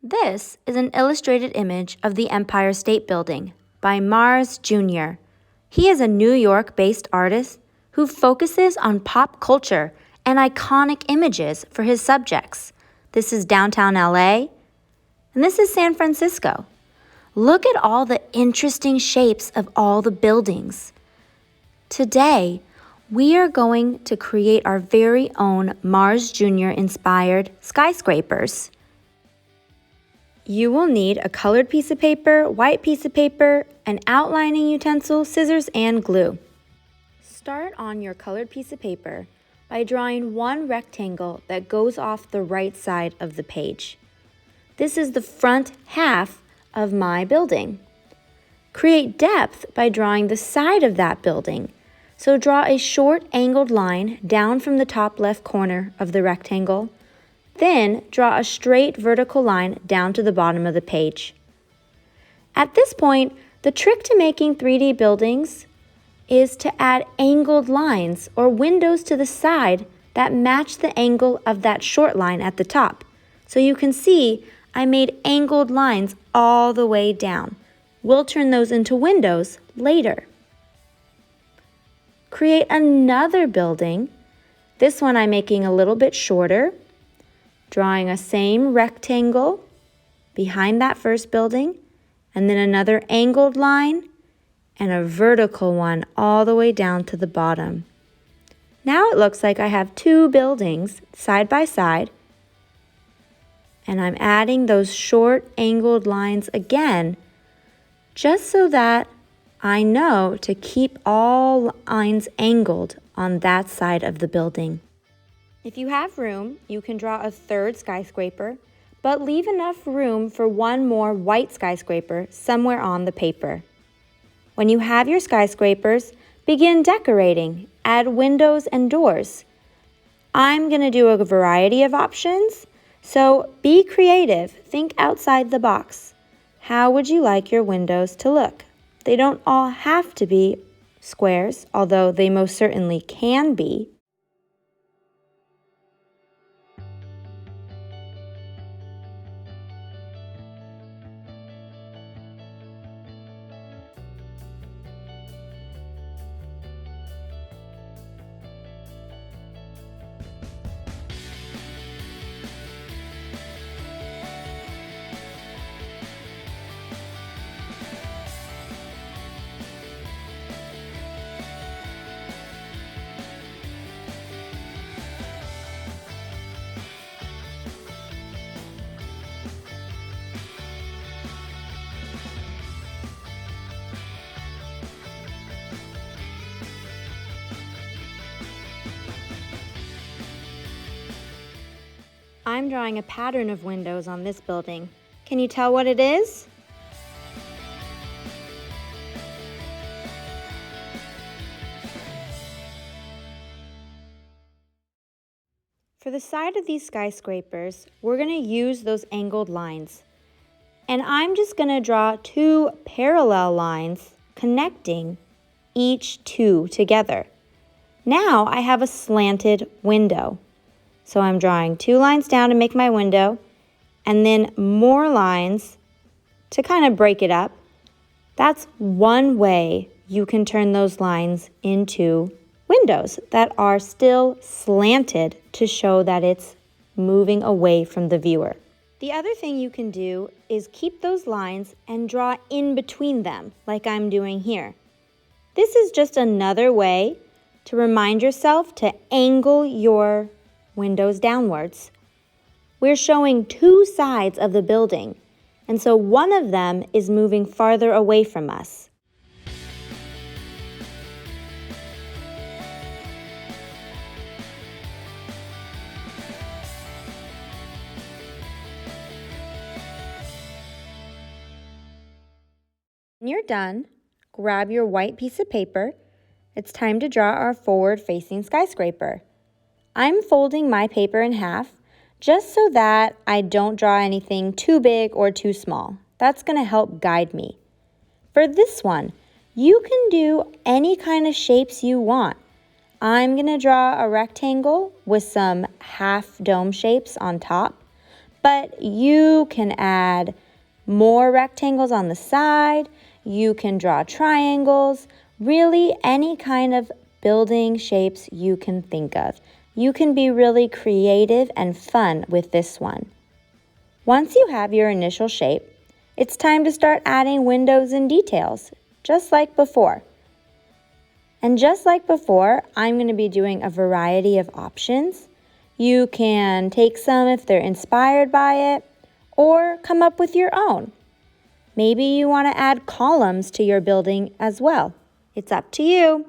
This is an illustrated image of the Empire State Building by Marz Jr. He is a New York-based artist who focuses on pop culture and iconic images for his subjects. This is downtown LA, and this is San Francisco. Look at all the interesting shapes of all the buildings. Today, we are going to create our very own Marz Jr. inspired skyscrapers. You will need a colored piece of paper, white piece of paper, an outlining utensil, scissors, and glue. Start on your colored piece of paper by drawing one rectangle that goes off the right side of the page. This is the front half of my building. Create depth by drawing the side of that building. So draw a short angled line down from the top left corner of the rectangle. Then draw a straight vertical line down to the bottom of the page. At this point, the trick to making 3D buildings is to add angled lines or windows to the side that match the angle of that short line at the top. So you can see I made angled lines all the way down. We'll turn those into windows later. Create another building. This one I'm making a little bit shorter. Drawing a same rectangle behind that first building, and then another angled line and a vertical one all the way down to the bottom. Now it looks like I have two buildings side by side, and I'm adding those short angled lines again, just so that I know to keep all lines angled on that side of the building. If you have room, you can draw a third skyscraper, but leave enough room for one more white skyscraper somewhere on the paper. When you have your skyscrapers, begin decorating. Add windows and doors. I'm going to do a variety of options, so be creative. Think outside the box. How would you like your windows to look? They don't all have to be squares, although they most certainly can be. I'm drawing a pattern of windows on this building. Can you tell what it is? For the side of these skyscrapers, we're going to use those angled lines. And I'm just going to draw two parallel lines connecting each two together. Now I have a slanted window. So I'm drawing two lines down to make my window, and then more lines to kind of break it up. That's one way you can turn those lines into windows that are still slanted to show that it's moving away from the viewer. The other thing you can do is keep those lines and draw in between them, like I'm doing here. This is just another way to remind yourself to angle your windows downwards. We're showing two sides of the building, and so one of them is moving farther away from us. When you're done, grab your white piece of paper. It's time to draw our forward-facing skyscraper. I'm folding my paper in half just so that I don't draw anything too big or too small. That's going to help guide me. For this one, you can do any kind of shapes you want. I'm going to draw a rectangle with some half dome shapes on top. But you can add more rectangles on the side. You can draw triangles. Really, any kind of building shapes you can think of. You can be really creative and fun with this one. Once you have your initial shape, it's time to start adding windows and details, just like before. And just like before, I'm going to be doing a variety of options. You can take some if they're inspired by it, or come up with your own. Maybe you want to add columns to your building as well. It's up to you.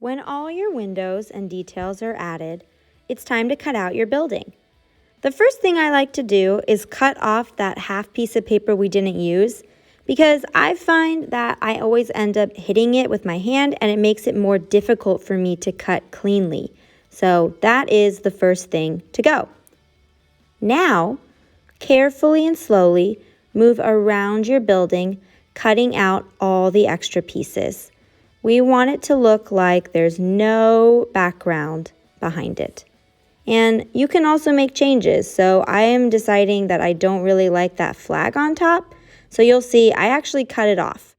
When all your windows and details are added, it's time to cut out your building. The first thing I like to do is cut off that half piece of paper we didn't use, because I find that I always end up hitting it with my hand and it makes it more difficult for me to cut cleanly. So that is the first thing to go. Now, carefully and slowly move around your building, cutting out all the extra pieces. We want it to look like there's no background behind it. And you can also make changes. So I am deciding that I don't really like that flag on top. So you'll see I actually cut it off.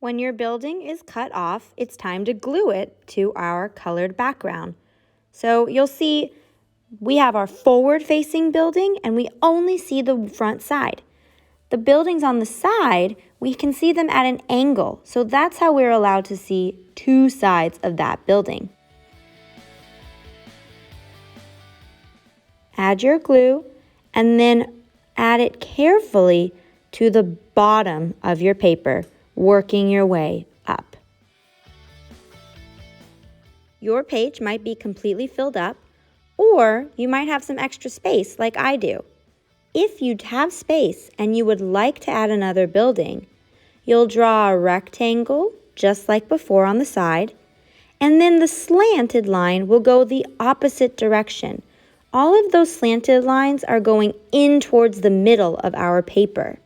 When your building is cut off, it's time to glue it to our colored background. So you'll see we have our forward-facing building and we only see the front side. The buildings on the side, we can see them at an angle. So that's how we're allowed to see two sides of that building. Add your glue and then add it carefully to the bottom of your paper, working your way up. Your page might be completely filled up, or you might have some extra space like I do. If you have space and you would like to add another building, you'll draw a rectangle just like before on the side, and then the slanted line will go the opposite direction. All of those slanted lines are going in towards the middle of our paper.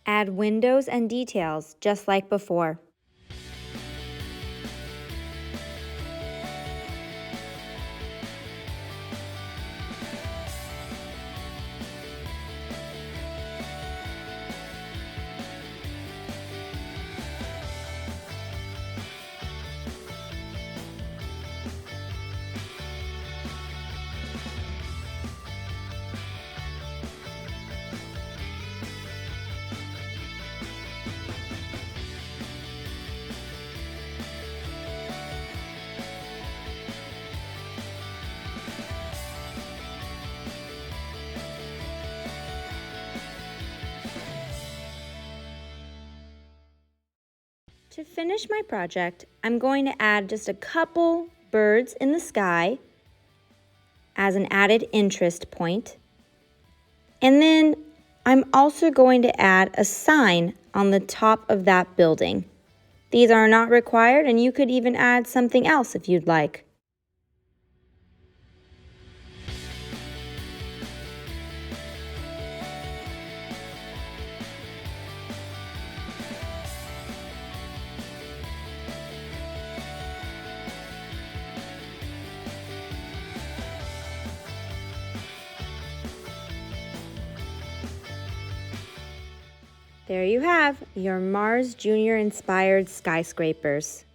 Add windows and details just like before. To finish my project, I'm going to add just a couple birds in the sky as an added interest point. And then I'm also going to add a sign on the top of that building. These are not required, and you could even add something else if you'd like. There you have your Marz Jr. inspired skyscrapers.